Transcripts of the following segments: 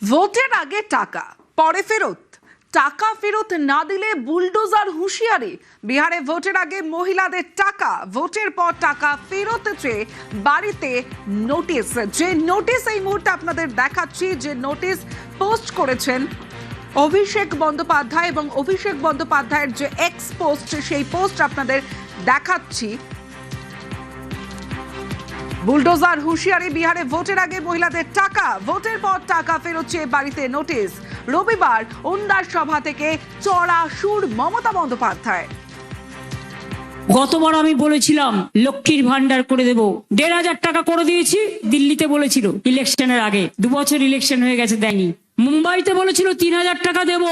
ভোটের আগে টাকা পরে ফেরত, টাকা ফেরত না দিলে বুলডোজার হুঁশিয়ারি। বিহারে ভোটের আগে মহিলাদের টাকা, ভোটের পর টাকা ফেরত চেয়ে বাড়িতে নোটিশ। যে নোটিশ এই মুহূর্তে আপনাদের দেখাচ্ছি, যে নোটিশ পোস্ট করেছেন অভিষেক বন্দ্যোপাধ্যায়, এবং অভিষেক বন্দ্যোপাধ্যায়ের যে এক্স পোস্ট, সেই পোস্ট আপনাদের দেখাচ্ছি। বুলডোজার হুঁশিয়ারি, বিহারে ভোটের আগে মহিলাদের টাকা, ভোটের পর টাকা ফেরত চেয়ে বাড়িতে নোটিশ। রবিবার ওন্দার সভা থেকে চড়া সুর মমতা বন্দ্যোপাধ্যায়। গতবার আমি বলেছিলাম লক্ষ্মীর ভান্ডার করে দেব, 1,500 টাকা করে দিয়েছি। দিল্লিতে বলেছিল ইলেকশনের আগে, 2 বছর ইলেকশন হয়ে গেছে, দেয়নি। মুম্বাইতে বলেছিল 3,000 টাকা দেব,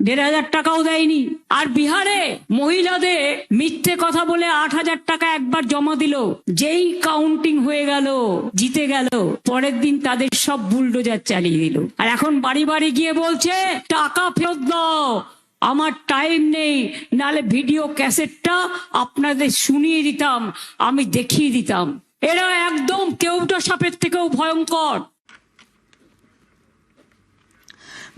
1,500 টাকাও দেয়নি। আর বিহারে মহিলাদের মিথ্যে কথা বলে 8,000 টাকা একবার জমা দিল। যেই কাউন্টিং হয়ে গেল, জিতে গেল, পরের দিন তাদের সব বুলডোজার চালিয়ে দিল। আর এখন বাড়ি বাড়ি গিয়ে বলছে টাকা ফেরত দাও। আমার টাইম নেই, নালে ভিডিও ক্যাসেটটা আপনাদের শুনিয়ে দিতাম, আমি দেখিয়ে দিতাম। এরা একদম কেউটা সাপের থেকেও ভয়ঙ্কর।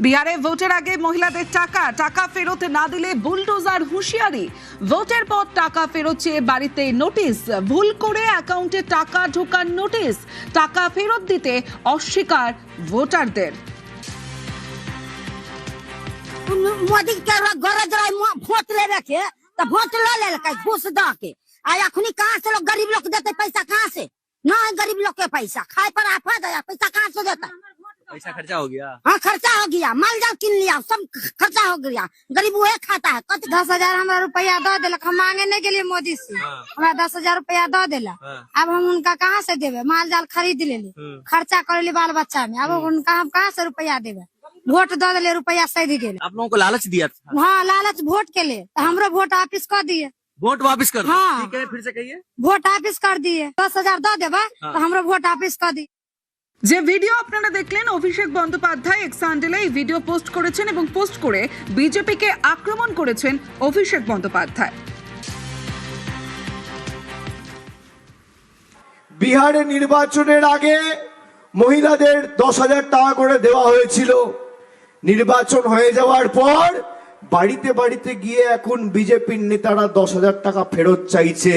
বিহারে ভোটের আগে মহিলাদের টাকা, টাকা ফেরত না দিলে বুলডোজার হুঁশিয়ারি। ভোটের পর টাকা ফেরত চেয়ে বাড়িতে নোটিশ। ভুল করে অ্যাকাউন্টে টাকা ঢোকার নোটিশ, টাকা ফেরত দিতে অস্বীকার ভোটারদের। मोदी के गरज रहे वोट ले रखे तो वोट ले घूस द के अखनी कहाँ से लोग गरीब लोग देते पैसा, कहाँ से ना है गरीब लोग के पैसा, खाए पर आफत है, पैसा कहाँ से देता? पैसा खर्चा हो गया। हाँ खर्चा हो गया, माल जाल किन लिया, सब खर्चा हो गया, गरीब वही खाता है। 10,000 हमारा रुपया दो दिलक, हम मांगे नहीं गेलिए मोदी से, हमारा 10,000 रुपया दो दिला। अब हम उनका कहाँ से देवे? माल जाल खरीद ले, खर्चा कर ली बाल बच्चा में, अब उनका हम कहाँ से रुपया देवे? वोट दो दिले, रुपया सही गेले। आप लोगों को लालच दिया था। हाँ, लालच वोट के लिए, तो हमरो वोट वापिस कर दिए। वोट वापस कर दो। हाँ। ठीक है, फिर से कहिए। वोट वापिस कर दिए, 10,000 दो देवा तो हमरो वोट वापिस कर दिए। যে ভিডিও আপনারা দেখলেন, অভিষেক বন্দ্যোপাধ্যায় এক্স হ্যান্ডেলে এই ভিডিও পোস্ট করেছেন এবং পোস্ট করে বিজেপিকে আক্রমণ করেছেন অভিষেক বন্দ্যোপাধ্যায়। বিহারে নির্বাচনের আগে মহিলাদের 10,000 টাকা করে দেওয়া হয়েছিল। নির্বাচন হয়ে যাওয়ার পর বাড়িতে বাড়িতে গিয়ে এখন বিজেপির নেতারা 10,000 টাকা ফেরত চাইছে,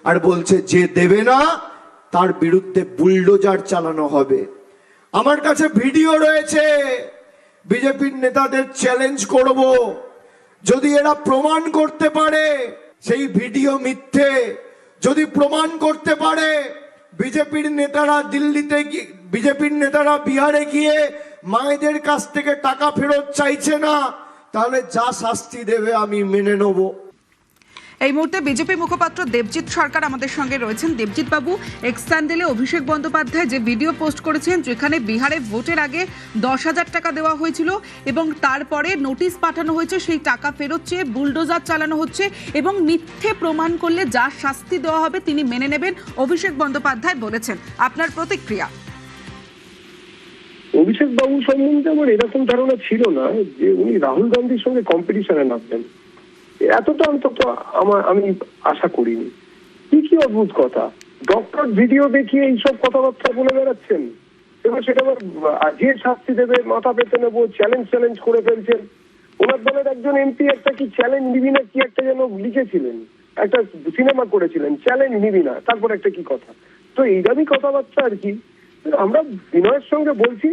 আর বলছে যে দেবে না তার বিরুদ্ধে বুলডোজার চালানো হবে। আমার কাছে ভিডিও রয়েছে, বিজেপির নেতাদের চ্যালেঞ্জ করব, যদি এরা প্রমাণ করতে পারে সেই ভিডিও মিথ্যে, যদি প্রমাণ করতে পারে বিজেপির নেতারা দিল্লিতে, বিজেপির নেতারা বিহারে গিয়ে মায়েদের কাছ থেকে টাকা ফেরত চাইছে না, তাহলে যা শাস্তি দেবে আমি মেনে নেব। এই মুহূর্তে বিজেপি মুখপাত্র দেবজিৎ সরকার আমাদের সঙ্গে রয়েছেন। দেবজিৎ বাবু, এক্স হ্যান্ডেলে অভিষেক বন্দ্যোপাধ্যায় যে ভিডিও পোস্ট করেছেন, যেখানে বিহারে ভোটের আগে 10,000 টাকা দেওয়া হয়েছিল এবং তারপরে নোটিশ পাঠানো হয়েছে, সেই টাকা ফেরত চেয়ে বুলডোজার চালানো হচ্ছে এবং মিথ্যে প্রমাণ করলে যা শাস্তি দেওয়া হবে তিনি মেনে নেবেন, অভিষেক বন্দ্যোপাধ্যায় বলেছেন। আপনার প্রতিক্রিয়া? অভিষেক বাবু সম্বন্ধে আমার এরকম ধারণা ছিল না যে উনি রাহুল গান্ধীর সঙ্গে কম্পিটিশনে নামবেন, এতটা অন্তত আমি আশা করিনি। কি অদ্ভুত কথা, ডক্টর ভিডিও দেখিয়ে এইসব কথাবার্তা বলে বেড়াচ্ছেন, এবার সেটা আবার যে শাস্তি দেবে মাথা পেতে নেবো, চ্যালেঞ্জ করে ফেলছেন। ওনার দলের একজন এমপি একটা কি চ্যালেঞ্জ নিবি না কি একটা যেন লিখেছিলেন, একটা সিনেমা করেছিলেন, চ্যালেঞ্জ নিবি না, তারপর একটা কি কথা। তো এইরকমই কথাবার্তা আর কি। আমরা বিনয়ের সঙ্গে বলছি,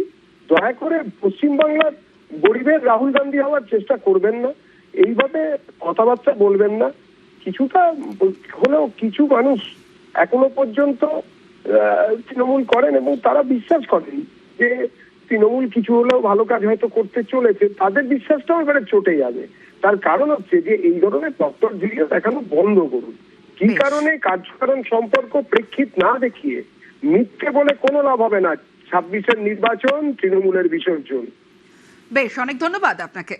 দয়া করে পশ্চিমবাংলার গরিবের রাহুল গান্ধী হওয়ার চেষ্টা করবেন না, এইভাবে কথাবার্তা বলবেন না। কিছুটা হলেও কিছু মানুষ এখনো পর্যন্ত তৃণমূল করেন এবং তারা বিশ্বাস করেন যে তৃণমূল কিছু হলেও ভালো কাজ হয়তো করতে চলেছে, তাদের বিশ্বাসটাও এবারে চটে যাবে। তার কারণ হচ্ছে যে এই ধরনের ডক্টর ভিডিও দেখানো বন্ধ করুন। কি কারণে? কার্যকারণ সম্পর্ক প্রেক্ষিত না দেখিয়ে মিথ্যে বলে কোনো লাভ হবে না। 26-এর নির্বাচন, তৃণমূলের বিসর্জন। বেশ, অনেক ধন্যবাদ আপনাকে।